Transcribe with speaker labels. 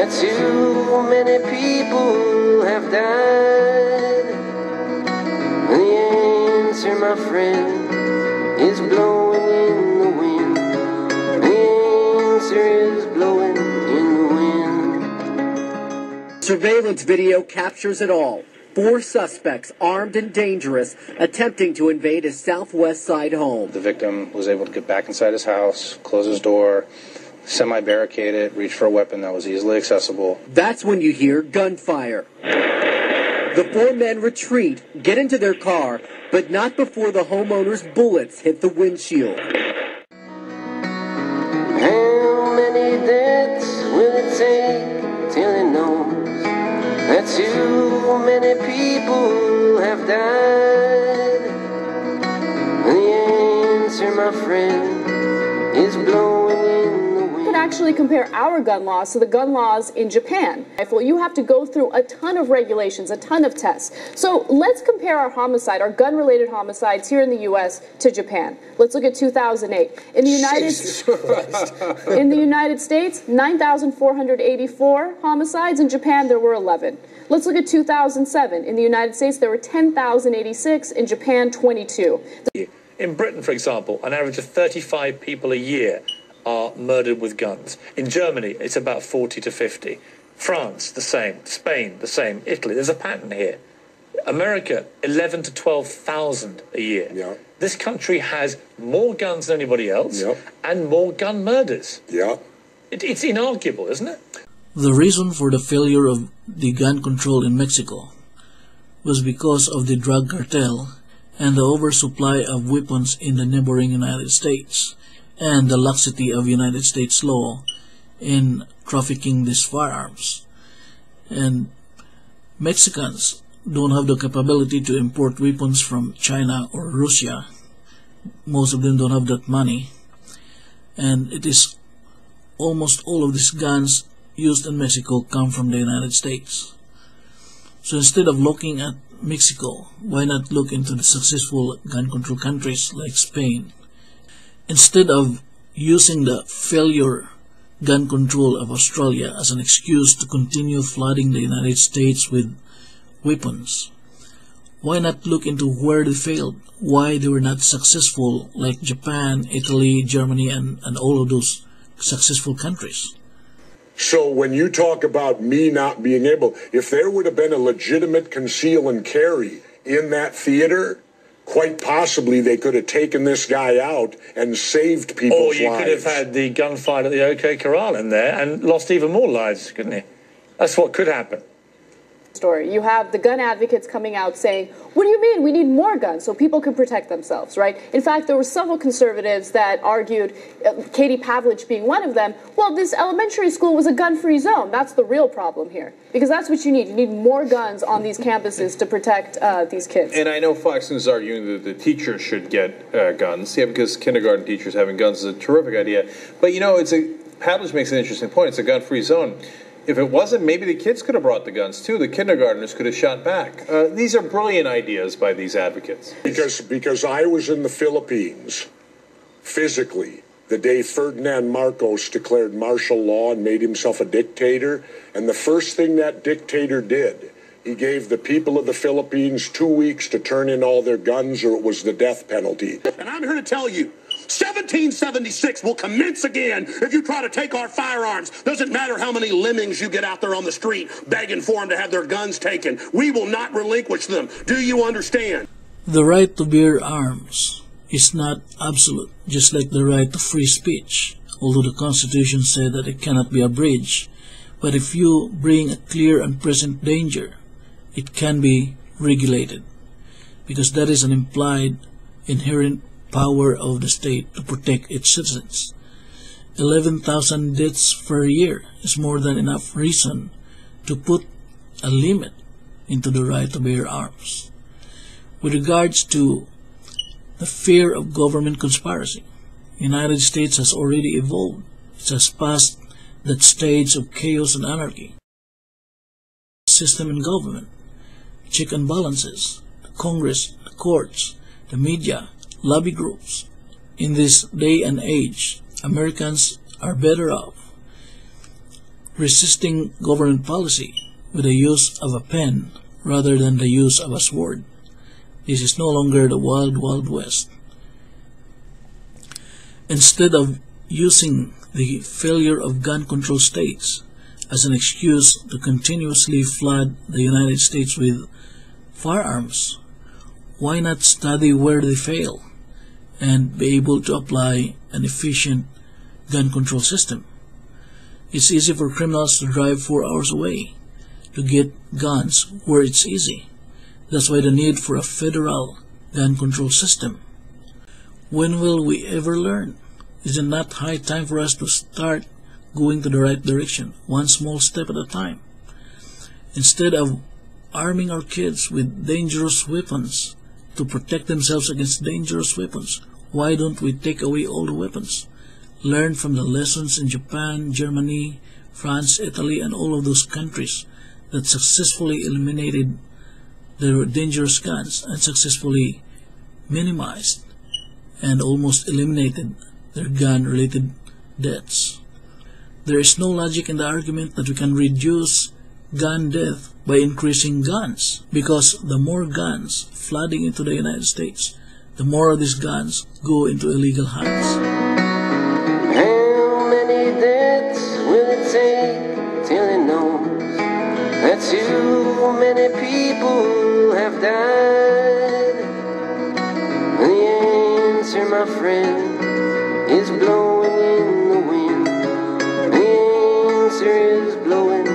Speaker 1: that too many people have died. The answer, my friend, is blowing in the wind. The answer is blowing in the wind.
Speaker 2: Surveillance video captures it all. 4 suspects, armed and dangerous, attempting to invade his southwest side home.
Speaker 3: The victim was able to get back inside his house, close his door, semi-barricade it, reach for a weapon that was easily accessible.
Speaker 2: That's when you hear gunfire. The 4 men retreat, get into their car, but not before the homeowner's bullets hit the windshield.
Speaker 1: How many deaths will it take till it knows that too many people have died? The answer, my friend, is blowing in the wind.
Speaker 4: We could actually compare our gun laws to the gun laws in Japan. You have to go through a ton of regulations, a ton of tests. So let's compare our homicide, our gun-related homicides here in the U.S. to Japan. Let's look at 2008. In the United States, 9,484 homicides. In Japan, there were 11. Let's look at 2007. In the United States, there were 10,086. In Japan, 22.
Speaker 5: In Britain, for example, an average of 35 people a year are murdered with guns. In Germany, it's about 40 to 50. France, the same. Spain, the same. Italy, there's a pattern here. America, 11 to 12,000 a year.
Speaker 6: Yeah.
Speaker 5: This country has more guns than anybody else,
Speaker 6: yeah,
Speaker 5: and more gun murders.
Speaker 6: Yeah.
Speaker 5: It's inarguable, isn't it?
Speaker 7: The reason for the failure of the gun control in Mexico was because of the drug cartel and the oversupply of weapons in the neighboring United States, and the laxity of United States law in trafficking these firearms. And Mexicans don't have the capability to import weapons from China or Russia. Most of them don't have that money. And it is almost all of these guns used in Mexico come from the United States. So instead of looking at Mexico, why not look into the successful gun control countries like Spain? Instead of using the failure gun control of Australia as an excuse to continue flooding the United States with weapons, why not look into where they failed, why they were not successful like Japan, Italy, Germany, and all of those successful countries?
Speaker 6: So when you talk about me not being able, if there would have been a legitimate conceal and carry in that theater, quite possibly they could have taken this guy out and saved people's lives.
Speaker 5: Or you could have had the gunfight at the OK Corral in there and lost even more lives, couldn't you? That's what could happen.
Speaker 4: Story. You have the gun advocates coming out saying, what do you mean? We need more guns so people can protect themselves, right? In fact, there were several conservatives that argued, Katie Pavlich being one of them, well, this elementary school was a gun-free zone. That's the real problem here. Because that's what you need. You need more guns on these campuses to protect these kids.
Speaker 8: And I know Fox News is arguing that the teachers should get guns. Yeah, because kindergarten teachers having guns is a terrific idea. But, you know, Pavlich makes an interesting point. It's a gun-free zone. If it wasn't, maybe the kids could have brought the guns, too. The kindergartners could have shot back. These are brilliant ideas by these advocates.
Speaker 6: Because I was in the Philippines, physically, the day Ferdinand Marcos declared martial law and made himself a dictator. And the first thing that dictator did, he gave the people of the Philippines 2 weeks to turn in all their guns, or it was the death penalty.
Speaker 9: And I'm here to tell you, 1776 will commence again if you try to take our firearms. Doesn't matter how many lemmings you get out there on the street begging for them to have their guns taken. We will not relinquish them. Do you understand?
Speaker 7: The right to bear arms is not absolute, just like the right to free speech, although the Constitution said that it cannot be abridged. But if you bring a clear and present danger, it can be regulated, because that is an implied, inherent power of the state to protect its citizens. 11,000 deaths per year is more than enough reason to put a limit into the right to bear arms. With regards to the fear of government conspiracy, the United States has already evolved. It has passed that stage of chaos and anarchy. System in government, check and balances, the Congress, the courts, the media, lobby groups. In this day and age, Americans are better off resisting government policy with the use of a pen rather than the use of a sword. This is no longer the wild, wild west. Instead of using the failure of gun control states as an excuse to continuously flood the United States with firearms, why not study where they fail and be able to apply an efficient gun control system? It's easy for criminals to drive 4 hours away to get guns where it's easy. That's why the need for a federal gun control system. When will we ever learn? Is it not high time for us to start going to the right direction, one small step at a time? Instead of arming our kids with dangerous weapons to protect themselves against dangerous weapons, why don't we take away all the weapons? Learn from the lessons in Japan, Germany, France, Italy, and all of those countries that successfully eliminated their dangerous guns and successfully minimized and almost eliminated their gun-related deaths. There is no logic in the argument that we can reduce gun death by increasing guns, because the more guns flooding into the United States, the more of these guns go into illegal hands.
Speaker 1: How many deaths will it take till it knows that too many people have died? The answer, my friend, is blowing in the wind. The answer is blowing